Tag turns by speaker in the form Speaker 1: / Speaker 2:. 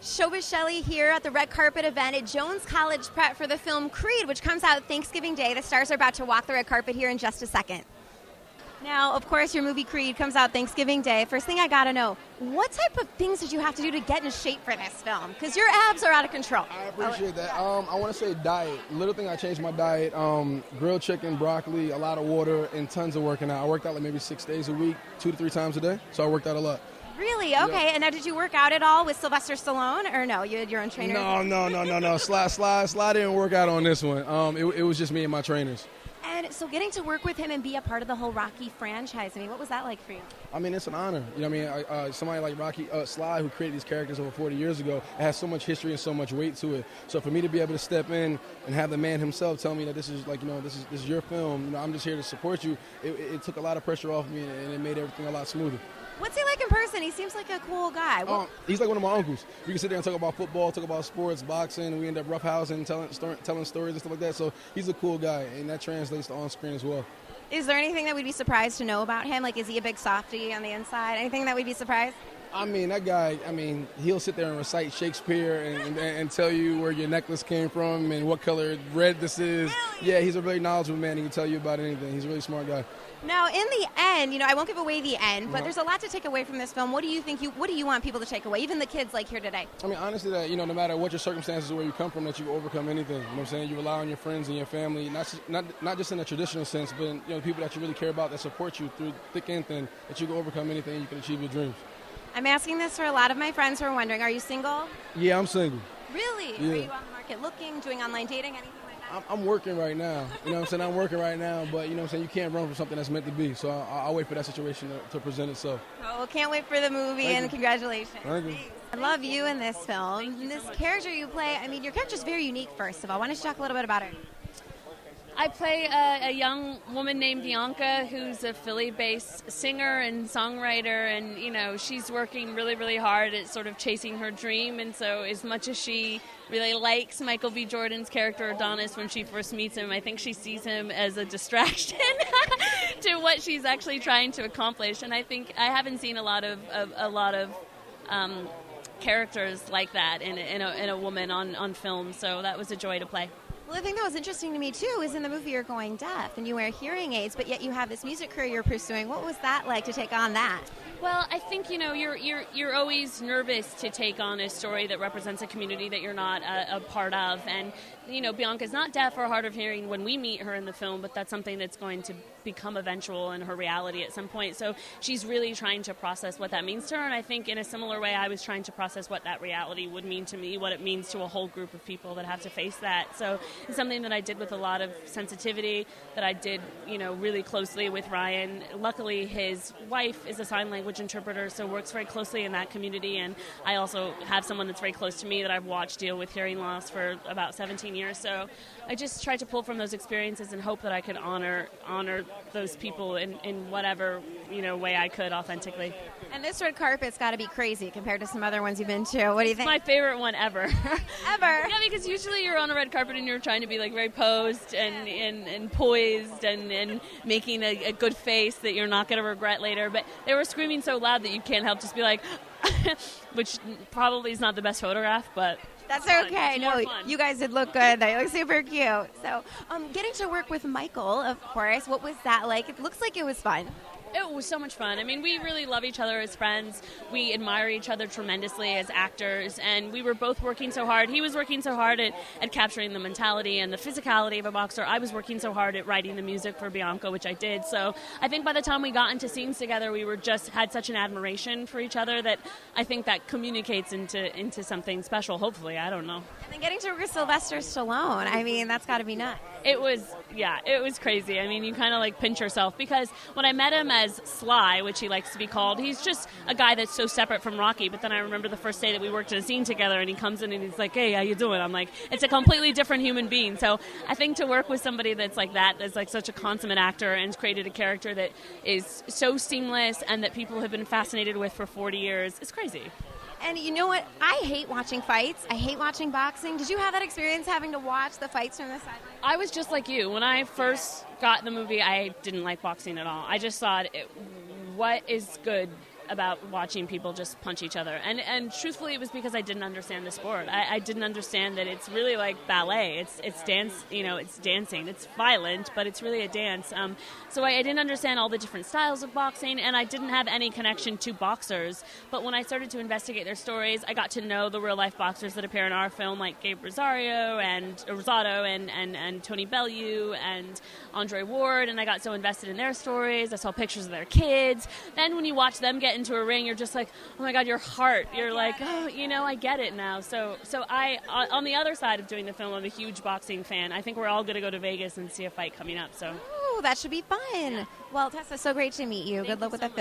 Speaker 1: Showbiz Shelly here at the red carpet event at Jones College Prep for the film Creed, which comes out Thanksgiving Day. The stars are about to walk the red carpet here in just a second. Now, of course, your movie Creed comes out Thanksgiving Day. First thing I gotta know, what type of things did you have to do to get in shape for this film? Because your abs are out of control.
Speaker 2: I appreciate that. I want to say diet. Little thing I changed my diet. Grilled chicken, broccoli, a lot of water, and tons of working out. I worked out like maybe 6 days a week, 2 to 3 times a day. So I worked out a lot.
Speaker 1: Really? Okay.
Speaker 2: Yeah.
Speaker 1: And now, did you work out at all with Sylvester Stallone, or no? You had your own trainer?
Speaker 2: No. Sly didn't work out on this one. It was just me and my trainers.
Speaker 1: And so getting to work with him and be a part of the whole Rocky franchise, I mean, what was that like for you?
Speaker 2: I mean, it's an honor. You know what I mean? Somebody like Sly, who created these characters over 40 years ago, it has so much history and so much weight to it. So for me to be able to step in and have the man himself tell me that this is this is your film, I'm just here to support you, it took a lot of pressure off me, and it made everything a lot smoother.
Speaker 1: What's he like in person? He seems like a cool guy.
Speaker 2: He's like one of my uncles. We can sit there and talk about football, talk about sports, boxing, and we end up roughhousing, telling stories and stuff like that. So he's a cool guy, and that translates to on screen as well.
Speaker 1: Is there anything that we'd be surprised to know about him? Like, is he a big softie on the inside? Anything that we'd be surprised?
Speaker 2: I mean, that guy, he'll sit there and recite Shakespeare and tell you where your necklace came from and what color red this is.
Speaker 1: Really?
Speaker 2: Yeah, he's a really knowledgeable man. He can tell you about anything. He's a really smart guy.
Speaker 1: Now, in the end, I won't give away the end, but there's a lot to take away from this film. What do you want people to take away, even the kids like here today?
Speaker 2: I mean, honestly, that, no matter what your circumstances or where you come from, that you can overcome anything. You know what I'm saying? You rely on your friends and your family, not just in a traditional sense, but in, people that you really care about that support you through thick and thin, that you can overcome anything and you can achieve your dreams.
Speaker 1: I'm asking this for a lot of my friends who are wondering, are you single?
Speaker 2: Yeah, I'm single.
Speaker 1: Really?
Speaker 2: Yeah.
Speaker 1: Are you on the market looking, doing online dating, anything like that?
Speaker 2: I'm working right now. You know what I'm saying? I'm working right now, but you can't run from something that's meant to be. So I'll wait for that situation to present itself.
Speaker 1: Oh, can't wait for the movie, and congratulations.
Speaker 2: Thank you.
Speaker 1: I love you in this film. This character you play, your character's very unique, first of all. Why don't you talk a little bit about her?
Speaker 3: I play a young woman named Bianca who's a Philly-based singer and songwriter, and, she's working really, really hard at sort of chasing her dream. And so as much as she really likes Michael B. Jordan's character Adonis when she first meets him, I think she sees him as a distraction to what she's actually trying to accomplish. And I think I haven't seen a lot of characters like that in a woman on film, so that was a joy to play.
Speaker 1: Well, the thing that was interesting to me, too, is in the movie you're going deaf and you wear hearing aids, but yet you have this music career you're pursuing. What was that like to take on that?
Speaker 3: Well, I think, you're always nervous to take on a story that represents a community that you're not a part of. And, Bianca's not deaf or hard of hearing when we meet her in the film, but that's something that's going to become eventual in her reality at some point. So she's really trying to process what that means to her. And I think in a similar way, I was trying to process what that reality would mean to me, what it means to a whole group of people that have to face that. So it's something that I did with a lot of sensitivity, that I did, really closely with Ryan. Luckily, his wife is a sign language interpreter, so works very closely in that community. And I also have someone that's very close to me that I've watched deal with hearing loss for about 17 years. So I just tried to pull from those experiences and hope that I could honor those people in whatever way I could authentically.
Speaker 1: And this red carpet's got to be crazy compared to some other ones you've been to. What do you think?
Speaker 3: It's my favorite one ever.
Speaker 1: Ever?
Speaker 3: Yeah, because usually you're on a red carpet and you're trying to be like very posed and poised and making a good face that you're not going to regret later. But they were screaming so loud that you can't help just be like, which probably is not the best photograph, but
Speaker 1: that's
Speaker 3: fun.
Speaker 1: okay. No, you guys did look good. They look super cute. So, getting to work with Michael, of course, what was that like? It looks like it was fun.
Speaker 3: It was so much fun. We really love each other as friends. We admire each other tremendously as actors, and we were both working so hard. He was working so hard at capturing the mentality and the physicality of a boxer. I was working so hard at writing the music for Bianca, which I did. So I think by the time we got into scenes together, we had such an admiration for each other that I think that communicates into something special, hopefully. I don't know.
Speaker 1: And then getting to work with Sylvester Stallone, that's got to be nuts.
Speaker 3: It was crazy. You kind of like pinch yourself, because when I met him as Sly, which he likes to be called, he's just a guy that's so separate from Rocky. But then I remember the first day that we worked in a scene together and he comes in and he's like, hey, how you doing? I'm like, it's a completely different human being. So I think to work with somebody that's like that, that's like such a consummate actor and has created a character that is so seamless and that people have been fascinated with for 40 years, is crazy.
Speaker 1: And you know what? I hate watching fights. I hate watching boxing. Did you have that experience having to watch the fights from the sideline?
Speaker 3: I was just like you. When I first got the movie, I didn't like boxing at all. I just thought, what is good about watching people just punch each other. And truthfully, it was because I didn't understand the sport. I didn't understand that it's really like ballet. It's dance, it's dancing. It's violent, but it's really a dance. So I didn't understand all the different styles of boxing, and I didn't have any connection to boxers. But when I started to investigate their stories, I got to know the real-life boxers that appear in our film, like Gabe Rosado and Tony Bellew and Andre Ward, and I got so invested in their stories. I saw pictures of their kids. Then when you watch them get into a ring, you're just like, oh my God, your heart. You're like, oh, I get it now. So I, on the other side of doing the film, I'm a huge boxing fan. I think we're all going to go to Vegas and see a fight coming up. So.
Speaker 1: Oh, that should be fun. Well, Tessa, so great to meet you. Good luck with the film.